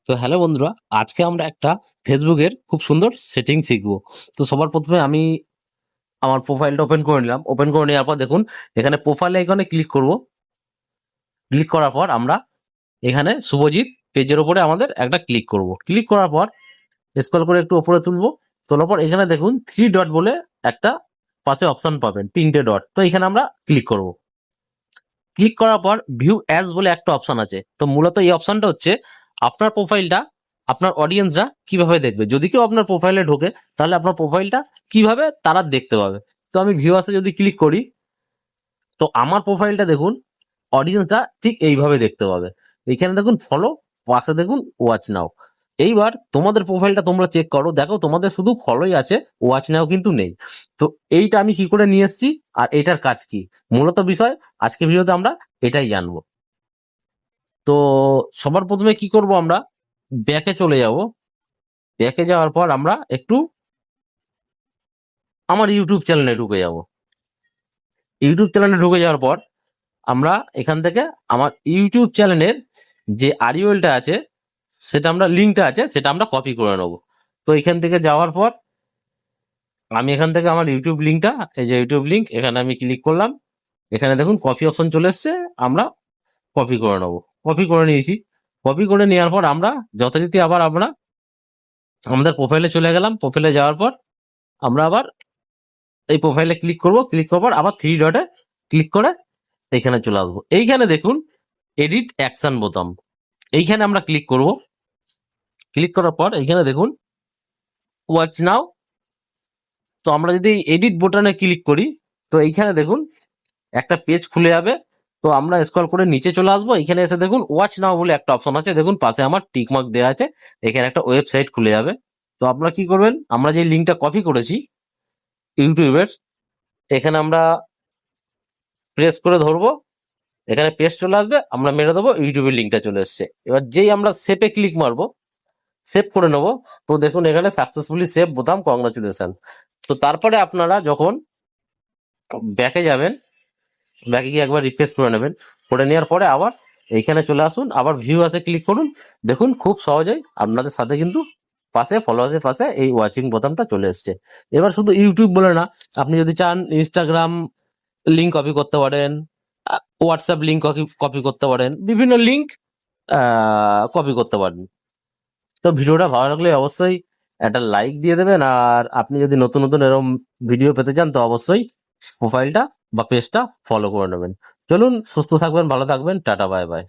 তো হ্যালো বন্ধুরা, আজকে আমরা একটা ফেসবুকের খুব সুন্দর সেটিং শিখবো। তো সবার প্রথমে আমি আমার প্রোফাইলটা ওপেন করে নিলাম। ওপেন করে নেওয়ার পর দেখুন এখানে প্রোফাইল আইকনে ক্লিক করব। ক্লিক করার পর আমরা এখানে শুভজিৎ পেজের উপরে আমাদের একটা ক্লিক করব। ক্লিক করার পর স্ক্রল করে একটু উপরে তুলবো। তোলার পর এখানে দেখুন 3 ডট বলে একটা পাশে অপশন পাবেন, 3টে ডট। তো এখানে আমরা ক্লিক করব। ক্লিক করার পর ভিউ অ্যাজ বলে একটা অপশন আছে। তো মূলত এই অপশনটা হচ্ছে আপনার প্রোফাইলটা আপনার অডিয়েন্সরা কিভাবে দেখবে। যদি কেউ আপনার প্রোফাইলে ঢোকে তাহলে আপনার প্রোফাইলটা কিভাবে তারা দেখতে পাবে। তো আমি ভিউয়ার্সে যদি ক্লিক করি তো আমার প্রোফাইলটা দেখুন অডিয়েন্সটা ঠিক এইভাবে দেখতে পাবে। এইখানে দেখুন ফলো, পাশে দেখুন ওয়াচ নাও। এইবার তোমাদের প্রোফাইলটা তোমরা চেক করো, দেখো তোমাদের শুধু ফলোই আছে, ওয়াচ নাও কিন্তু নেই। তো এইটা আমি কি করে নিয়ে এসেছি আর এটার কাজ কি, মূলত বিষয় আজকে ভিডিওতে আমরা এটাই জানবো। তো সবার প্রথমে কি করব, আমরা ব্যাকে চলে যাব। ব্যাকে যাওয়ার পর আমরা একটু আমার ইউটিউব চ্যানেলে ঢুকে যাব। ইউটিউব চ্যানেলে ঢুকে যাওয়ার পর আমরা এখান থেকে আমার ইউটিউব চ্যানেলের যে আরইউএলটা আছে, সেটা আমরা লিঙ্কটা আছে সেটা আমরা কপি করে নেব। তো এখান থেকে যাওয়ার পর আমি এখান থেকে আমার ইউটিউব লিঙ্কটা, এই যে ইউটিউব লিঙ্ক, এখানে আমি ক্লিক করলাম। এখানে দেখুন কপি অপশন চলে এসছে, আমরা কপি করে নেব। কপি করে নিয়েছি। কপি করে নেওয়ার পর আমরা যথারীতি আবার আমরা আমাদের প্রোফাইলে চলে গেলাম। প্রোফাইলে যাওয়ার পর আমরা আবার এই প্রোফাইলে ক্লিক করব। ক্লিক করার পর আবার 3 ডটে ক্লিক করে এখানে চলে আসবো। এইখানে দেখুন এডিট অ্যাকশন বোতাম, এইখানে আমরা ক্লিক করব। ক্লিক করার পর এইখানে দেখুন ওয়াচ নাও। তো আমরা যদি এডিট বোতামে ক্লিক করি তো এইখানে দেখুন একটা পেজ খুলে যাবে। তো আমরা স্ক্রল করে নিচে চলে আসবো। এখানে এসে দেখুন ওয়াচ নাও বলে একটা অপশন আছে, দেখুন পাশে আমার টিক মার্ক দেওয়া আছে। এখানে একটা ওয়েবসাইট খুলে যাবে। তো আপনারা কি করবেন, আমরা যে লিঙ্কটা কপি করেছি ইউটিউবের, এখানে আমরা প্রেস করে ধরবো, এখানে পেস্ট চলে আসবে, আমরা মেরে দেবো, ইউটিউবের লিঙ্কটা চলে এসছে। এবার যেই আমরা সেভে ক্লিক মারবো, সেভ করে নেবো, তো দেখুন এখানে সাকসেসফুলি সেভ বোতাম, কংগ্রাচুলেশন। তো তারপরে আপনারা যখন ব্যাকে যাবেন, ব্যাকে গিয়ে একবার রিফ্রেশ করে নেবেন। করে নেওয়ার পরে আবার এইখানে চলে আসুন, আবার ভিউ আছে ক্লিক করুন। দেখুন খুব সহজেই আপনাদের সাথে কিন্তু পাশে ফলোয়ার্সের পাশে এই ওয়াচিং বোতামটা চলে এসছে। এবার শুধু ইউটিউব বলে না, আপনি যদি চান ইনস্টাগ্রাম লিঙ্ক কপি করতে পারেন, হোয়াটসঅ্যাপ লিঙ্ক কপি করতে পারেন, বিভিন্ন লিঙ্ক কপি করতে পারেন। তো ভিডিওটা ভালো লাগলে অবশ্যই একটা লাইক দিয়ে দেবেন। আর আপনি যদি নতুন নতুন এরকম ভিডিও পেতে চান তো অবশ্যই প্রোফাইলটা বা পেজটা ফলো করে নেবেন। চলুন, সুস্থ থাকবেন, ভালো থাকবেন, টাটা, বাই বাই।